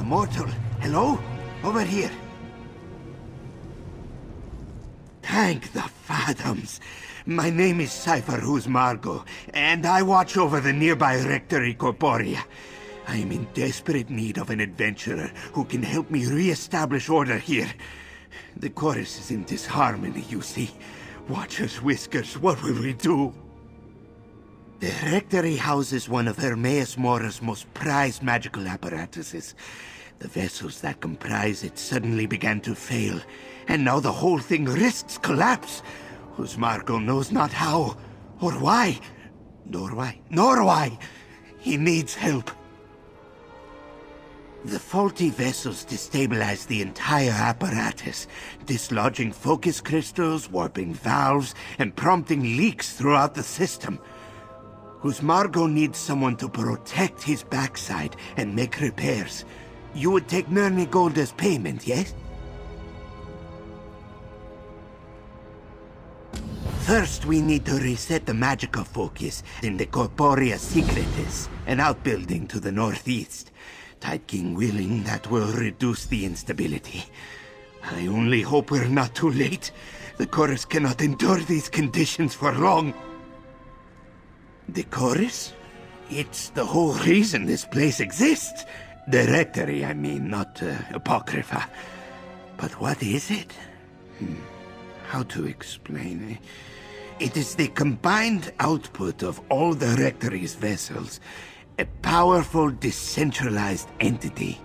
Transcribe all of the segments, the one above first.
mortal. Hello? Over here. Thank the Phantoms. My name is Cipher Huzmargo, and I watch over the nearby Rectory Corporea. I am in desperate need of an adventurer who can help me re-establish order here. The chorus is in disharmony, you see. Watchers, Whiskers, what will we do? The Rectory houses one of Hermaeus Mora's most prized magical apparatuses. The vessels that comprise it suddenly began to fail, and now the whole thing risks collapse. Huzmargo knows not how, or why, nor why. He needs help. The faulty vessels destabilize the entire apparatus, dislodging focus crystals, warping valves, and prompting leaks throughout the system. Huzmargo needs someone to protect his backside and make repairs. You would take Nurni gold as payment, yes? First, we need to reset the magical focus in the Corporea Secretis, an outbuilding to the northeast. Tide King willing, that will reduce the instability. I only hope we're not too late. The chorus cannot endure these conditions for long. The chorus? It's the whole reason this place exists. The Rectory, I mean, not Apocrypha. But what is it? How to explain? It is the combined output of all the Rectory's vessels. A powerful, decentralized entity.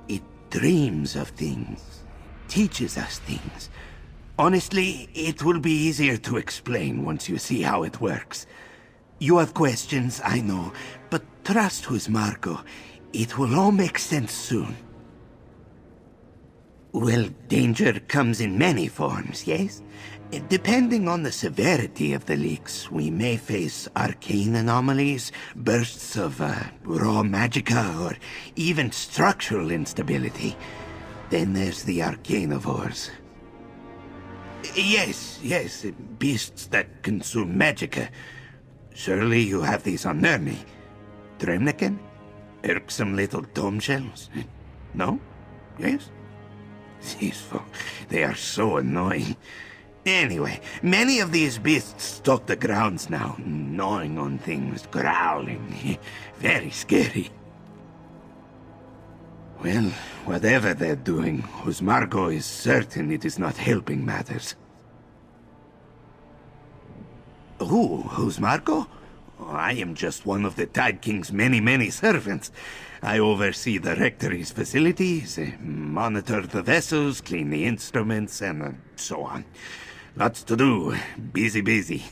It dreams of things, teaches us things. Honestly, it will be easier to explain once you see how it works. You have questions, I know, but trust Huzmargo. It will all make sense soon. Well, danger comes in many forms, yes? Depending on the severity of the leaks, we may face arcane anomalies, bursts of raw magicka, or even structural instability. Then there's the arcanivores. Yes, beasts that consume magicka. Surely you have these on Nurni. Dremniken? Irksome little dome shells? No? Yes? They are so annoying. Anyway, many of these beasts stalk the grounds now, gnawing on things, growling. Very scary. Well, whatever they're doing, Huzmargo is certain it is not helping matters. Who, Huzmargo? I am just one of the Tide King's many servants. I oversee the Rectory's facilities, monitor the vessels, clean the instruments, and so on. Lots to do, busy,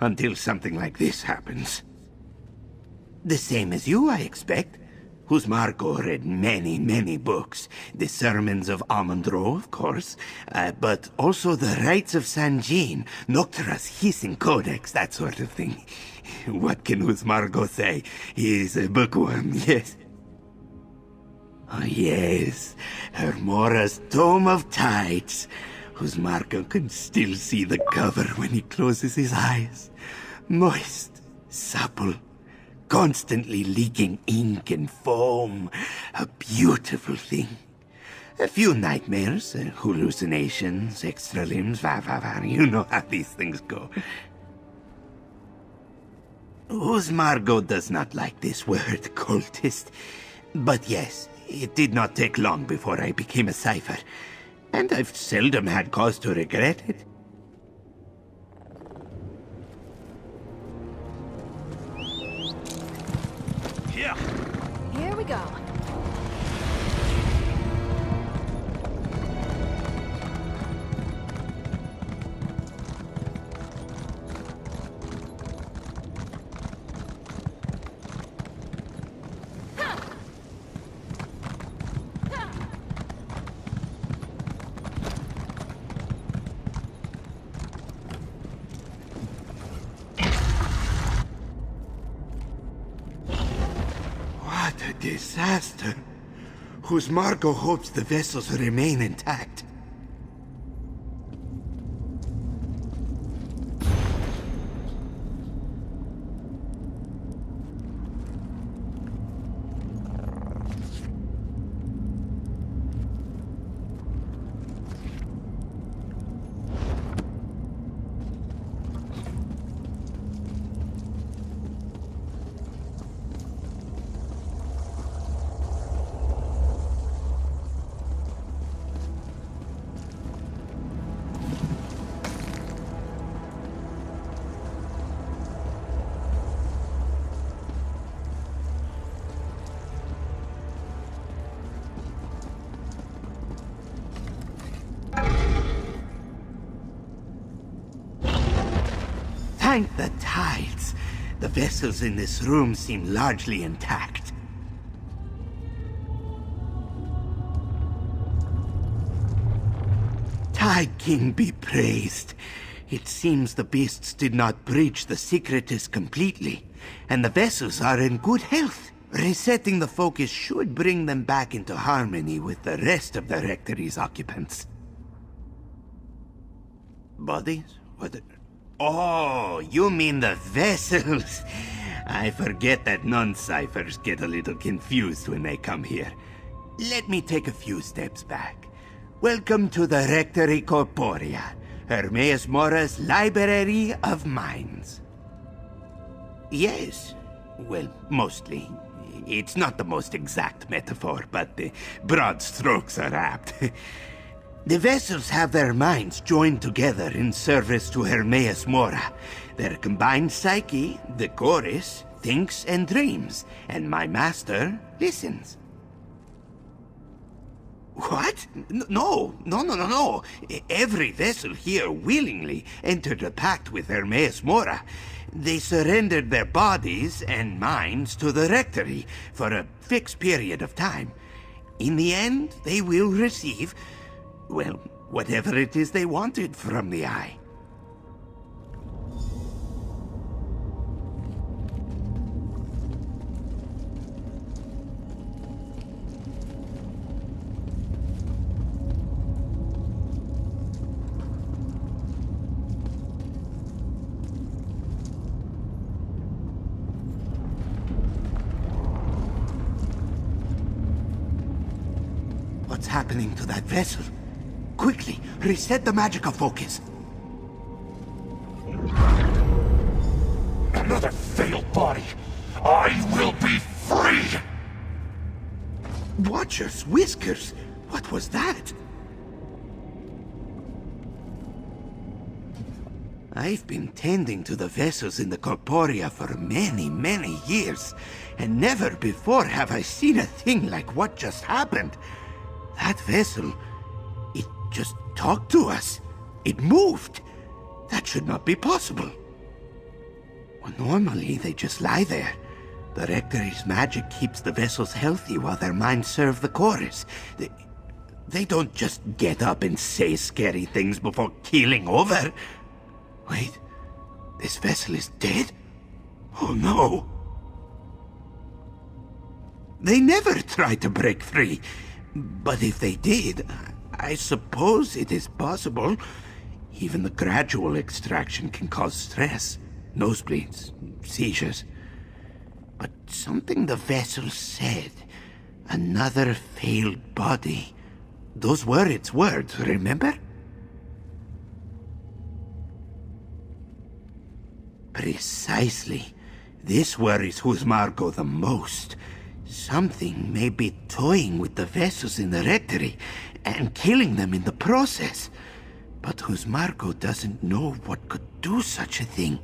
until something like this happens. The same as you, I expect. Huzmargo read many books. The Sermons of Amundro, of course, but also the Rites of San Jean, Noctra's Hissing Codex, that sort of thing. What can Huzmargo say? He is a bookworm, yes. Oh, yes, Hermora's Tome of Tides. Huzmargo can still see the cover when he closes his eyes. Moist, supple, constantly leaking ink and foam. A beautiful thing. A few nightmares, hallucinations, extra limbs, you know how these things go. Huzmargo does not like this word, cultist. But yes, it did not take long before I became a cipher. And I've seldom had cause to regret it. Yeah. Here we go. What a disaster. Huzmargo hopes the vessels remain intact. Thank the tides. The vessels in this room seem largely intact. Tide King be praised. It seems the beasts did not breach the secretus completely, and the vessels are in good health. Resetting the focus should bring them back into harmony with the rest of the Rectory's occupants. Bodies? What? Oh, you mean the vessels. I forget that non-ciphers get a little confused when they come here. Let me take a few steps back. Welcome to the Rectory Corporea, Hermes Mora's Library of Minds. Yes, well, mostly. It's not the most exact metaphor, but the broad strokes are apt. The vessels have their minds joined together in service to Hermes Mora. Their combined psyche, the chorus, thinks and dreams, and my master listens. What? No. Every vessel here willingly entered a pact with Hermes Mora. They surrendered their bodies and minds to the Rectory for a fixed period of time. In the end, they will receive, well, whatever it is they wanted from the Eye. What's happening to that vessel? Quickly, reset the magical focus. Another failed body. I will be free! Watchers, Whiskers, what was that? I've been tending to the vessels in the Corporea for many years, and never before have I seen a thing like what just happened. That vessel, it just talked to us. It moved. That should not be possible. Well, normally they just lie there. The Rectory's magic keeps the vessels healthy while their minds serve the chorus. They don't just get up and say scary things before keeling over. Wait, this vessel is dead? Oh no. They never tried to break free. But if they did, I suppose it is possible. Even the gradual extraction can cause stress, nosebleeds, seizures. But something the vessel said, another failed body. Those were its words, remember? Precisely. This worries Huzmargo the most. Something may be toying with the vessels in the Rectory and killing them in the process. But Huzmargo doesn't know what could do such a thing.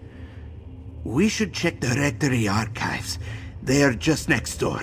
We should check the Rectory archives. They are just next door.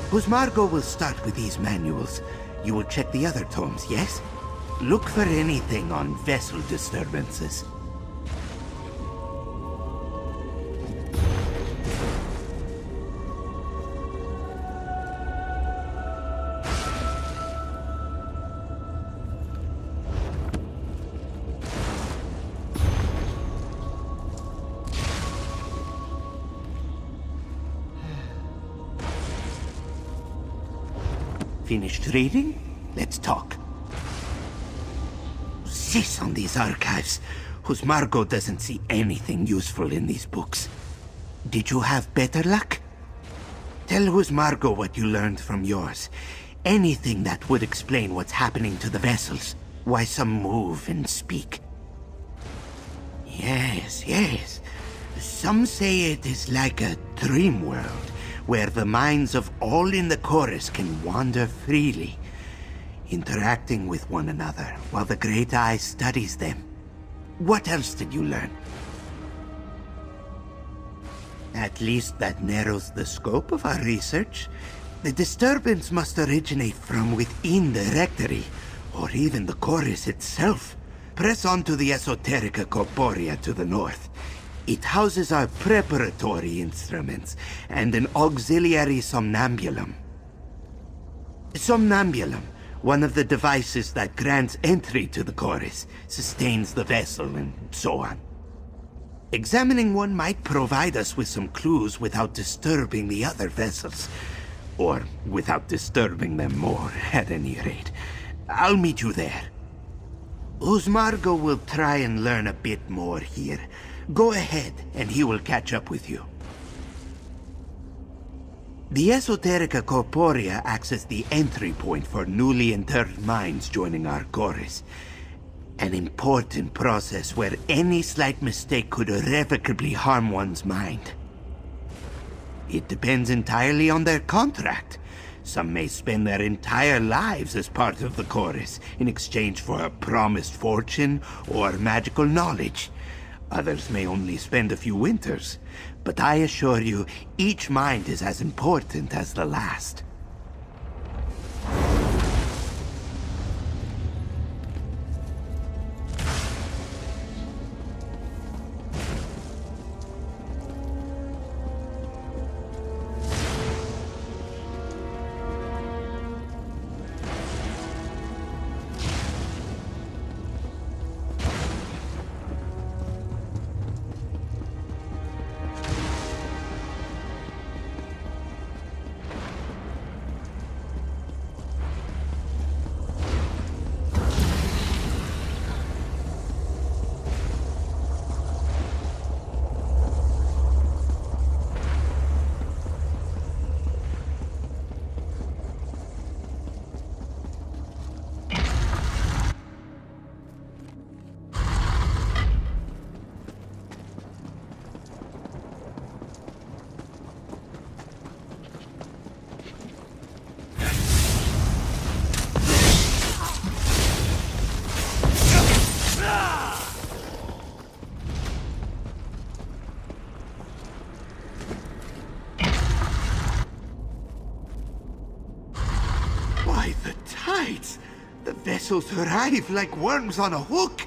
Huzmargo will start with these manuals. You will check the other tomes, yes? Look for anything on vessel disturbances. Finished reading? Let's talk. Cease on these archives. Huzmargo doesn't see anything useful in these books. Did you have better luck? Tell Huzmargo what you learned from yours. Anything that would explain what's happening to the vessels. Why some move and speak. Yes. Some say it is like a dream world, where the minds of all in the chorus can wander freely, interacting with one another while the Great Eye studies them. What else did you learn? At least that narrows the scope of our research. The disturbance must originate from within the Rectory, or even the chorus itself. Press on to the Esoterica Corporea to the north. It houses our preparatory instruments and an auxiliary somnambulum. Somnambulum, one of the devices that grants entry to the chorus, sustains the vessel, and so on. Examining one might provide us with some clues without disturbing the other vessels. Or without disturbing them more, at any rate. I'll meet you there. Huzmargo will try and learn a bit more here. Go ahead, and he will catch up with you. The Esoterica Corporea acts as the entry point for newly interred minds joining our chorus. An important process where any slight mistake could irrevocably harm one's mind. It depends entirely on their contract. Some may spend their entire lives as part of the chorus in exchange for a promised fortune or magical knowledge. Others may only spend a few winters, but I assure you, each mind is as important as the last. The vessels arrive like worms on a hook.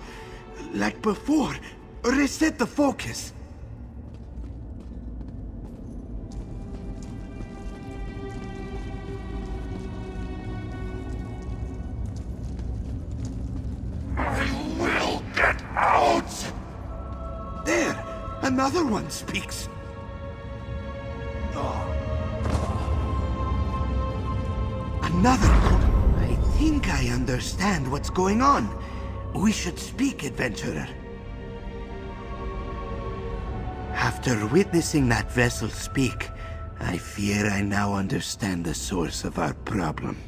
Like before. Reset the focus. I will get out! There! Another one speaks. Another one. I think I understand what's going on. We should speak, adventurer. After witnessing that vessel speak, I fear I now understand the source of our problem.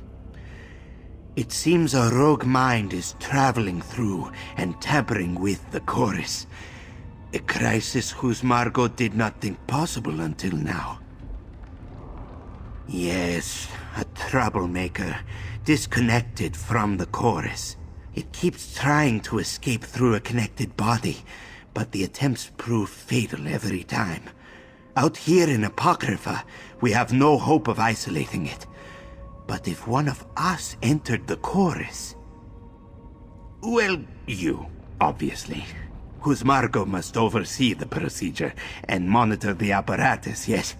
It seems a rogue mind is traveling through and tampering with the chorus. A crisis Huzmargo did not think possible until now. Yes, a troublemaker, disconnected from the chorus. It keeps trying to escape through a connected body, but the attempts prove fatal every time. Out here in Apocrypha, we have no hope of isolating it. But if one of us entered the chorus... Well, you, obviously. Huzmargo must oversee the procedure and monitor the apparatus, yes?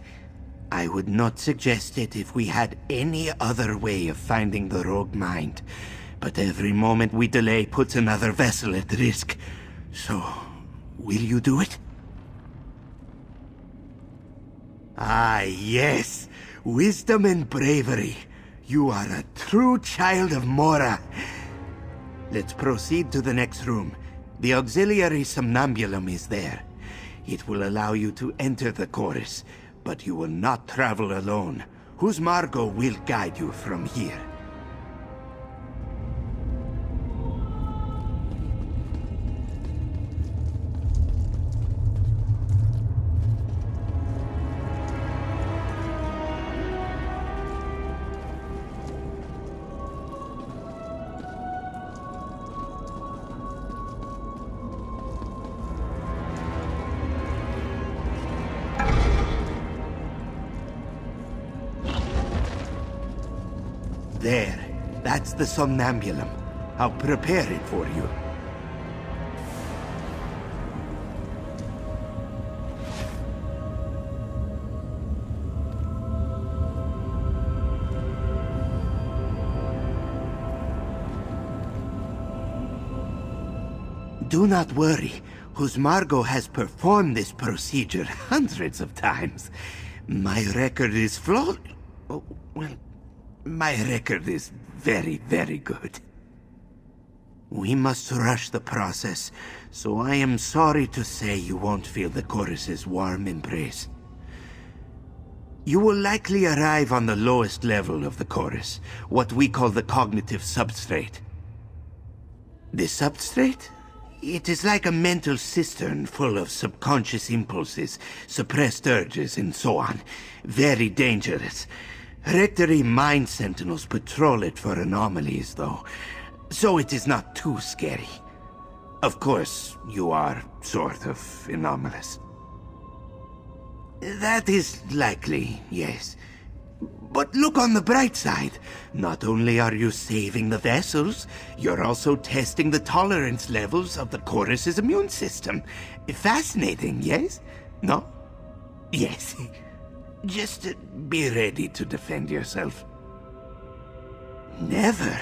I would not suggest it if we had any other way of finding the rogue mind. But every moment we delay puts another vessel at risk. So, will you do it? Ah, yes. Wisdom and bravery. You are a true child of Mora. Let's proceed to the next room. The auxiliary somnambulum is there. It will allow you to enter the chorus, but you will not travel alone. Huzmargo will guide you from here. There. That's the somnambulum. I'll prepare it for you. Do not worry. Huzmargo has performed this procedure hundreds of times. My record is flawless. Oh, well... My record is very, very good. We must rush the process, so I am sorry to say you won't feel the chorus's warm embrace. You will likely arrive on the lowest level of the chorus, what we call the cognitive substrate. The substrate? It is like a mental cistern full of subconscious impulses, suppressed urges, and so on. Very dangerous. Rectory mind sentinels patrol it for anomalies, though, so it is not too scary. Of course, you are sort of anomalous. That is likely, yes. But look on the bright side. Not only are you saving the vessels, you're also testing the tolerance levels of the chorus's immune system. Fascinating, yes? No? Yes. Just be ready to defend yourself. Never.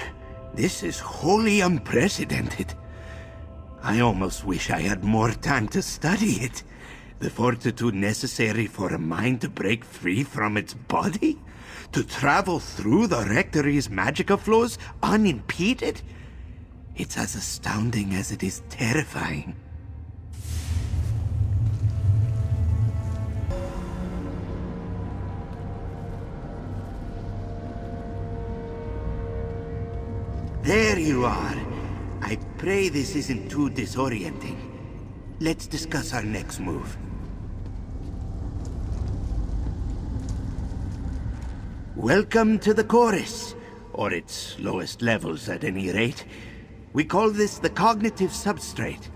This is wholly unprecedented. I almost wish I had more time to study it. The fortitude necessary for a mind to break free from its body? To travel through the Rectory's magical flows unimpeded? It's as astounding as it is terrifying. There you are. I pray this isn't too disorienting. Let's discuss our next move. Welcome to the chorus, or its lowest levels at any rate. We call this the cognitive substrate.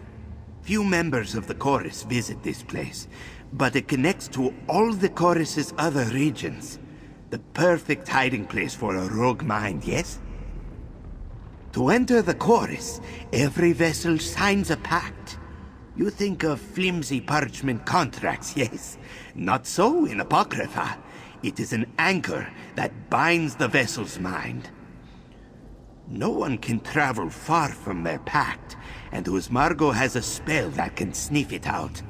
Few members of the chorus visit this place, but it connects to all the chorus's other regions. The perfect hiding place for a rogue mind, yes? To enter the chorus, every vessel signs a pact. You think of flimsy parchment contracts, yes? Not so in Apocrypha. It is an anchor that binds the vessel's mind. No one can travel far from their pact, and Huzmargo has a spell that can sniff it out.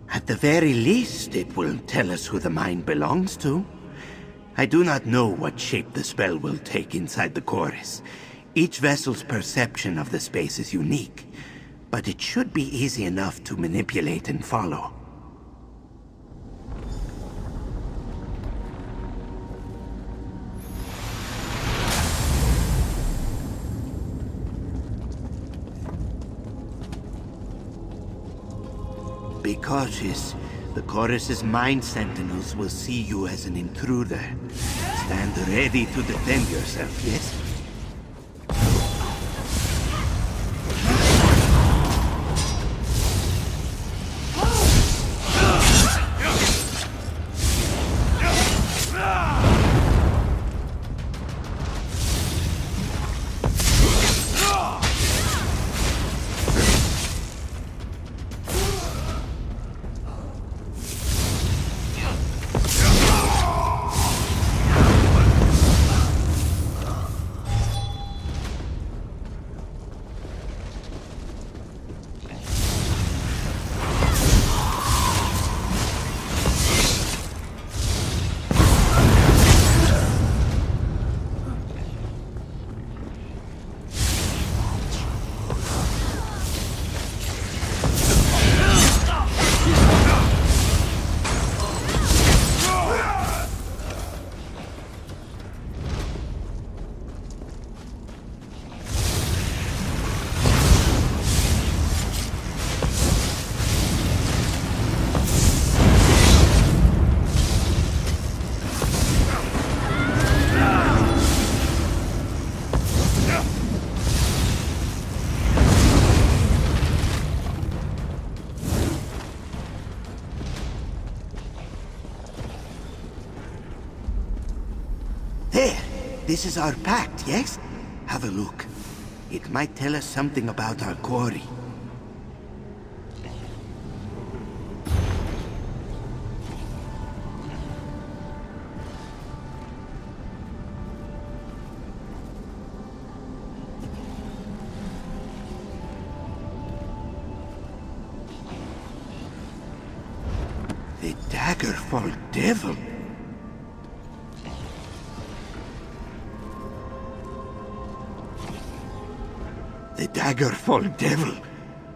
At the very least, it will tell us who the mind belongs to. I do not know what shape the spell will take inside the chorus. Each vessel's perception of the space is unique, but it should be easy enough to manipulate and follow. Be cautious. The chorus's mind sentinels will see you as an intruder. Stand ready to defend yourself, yes? This is our pact, yes? Have a look. It might tell us something about our quarry. The Daggerfall Devil. The Daggerfall Devil.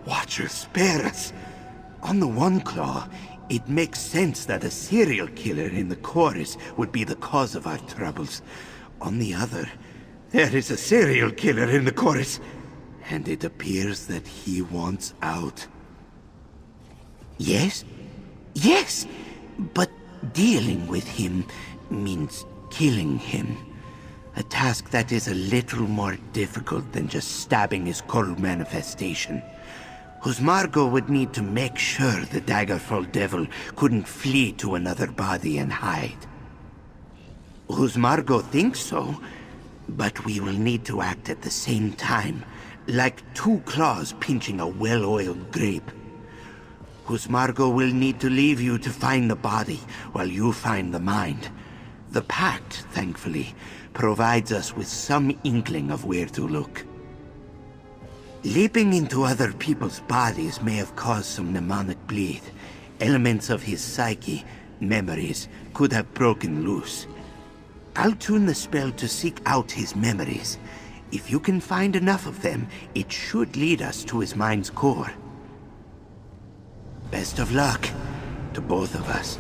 Watcher, spare us. On the one claw, it makes sense that a serial killer in the chorus would be the cause of our troubles. On the other, there is a serial killer in the chorus, and it appears that he wants out. Yes? Yes! But dealing with him means killing him. A task that is a little more difficult than just stabbing his cold manifestation. Huzmargo would need to make sure the Daggerfall Devil couldn't flee to another body and hide. Huzmargo thinks so, but we will need to act at the same time, like two claws pinching a well-oiled grape. Huzmargo will need to leave you to find the body, while you find the mind. The pact, thankfully, provides us with some inkling of where to look. Leaping into other people's bodies may have caused some mnemonic bleed. Elements of his psyche, memories, could have broken loose. I'll tune the spell to seek out his memories. If you can find enough of them, it should lead us to his mind's core. Best of luck to both of us.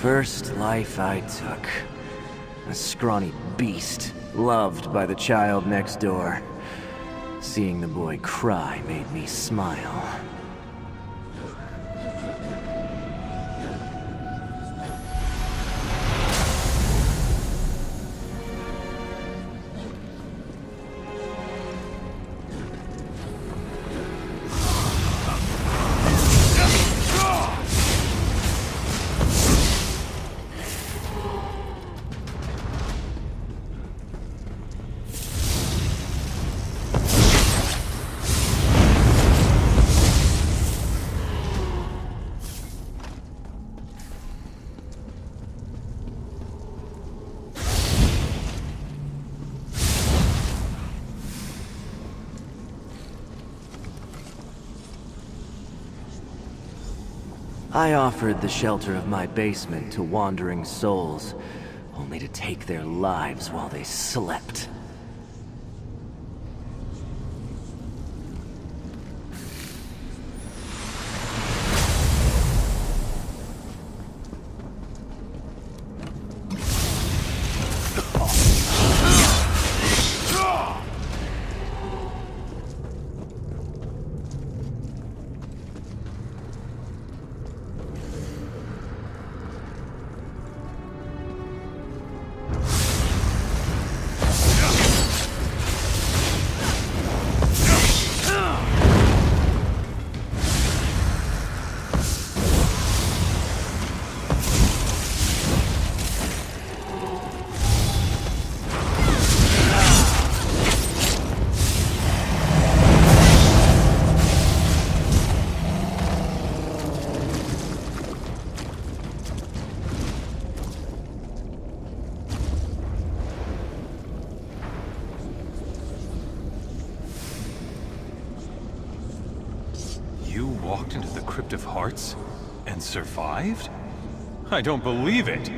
First life I took. A scrawny beast, loved by the child next door. Seeing the boy cry made me smile. I offered the shelter of my basement to wandering souls, only to take their lives while they slept. You walked into the Crypt of Hearts and survived? I don't believe it!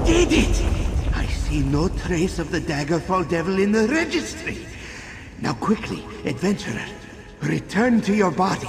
Did it! I see no trace of the Daggerfall Devil in the registry. Now quickly, adventurer, return to your body.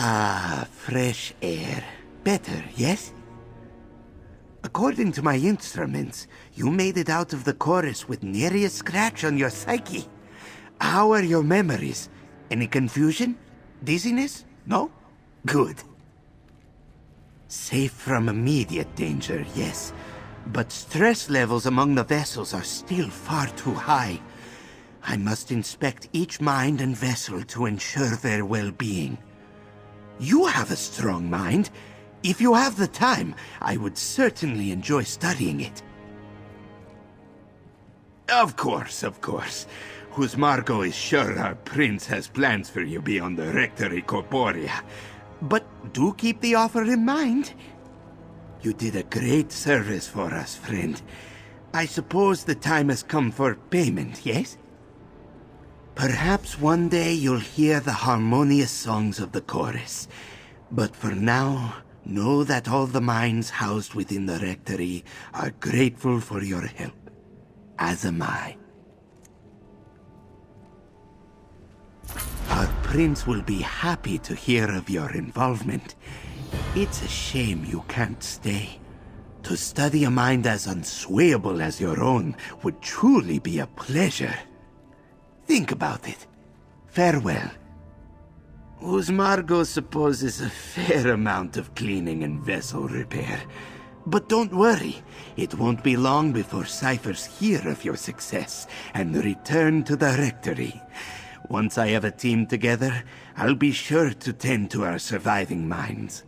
Ah, fresh air. Better, yes? According to my instruments, you made it out of the chorus with nary a scratch on your psyche. How are your memories? Any confusion? Dizziness? No? Good. Safe from immediate danger, yes. But stress levels among the vessels are still far too high. I must inspect each mind and vessel to ensure their well-being. You have a strong mind. If you have the time, I would certainly enjoy studying it. Of course, of course. Huzmargo is sure our prince has plans for you beyond the Rectory Corporea. But do keep the offer in mind. You did a great service for us, friend. I suppose the time has come for payment, yes? Perhaps one day you'll hear the harmonious songs of the chorus. But for now, know that all the minds housed within the Rectory are grateful for your help. As am I. Our prince will be happy to hear of your involvement. It's a shame you can't stay. To study a mind as unswayable as your own would truly be a pleasure. Think about it. Farewell. Huzmargo supposes a fair amount of cleaning and vessel repair. But don't worry, it won't be long before Ciphers hear of your success and return to the Rectory. Once I have a team together, I'll be sure to tend to our surviving minds.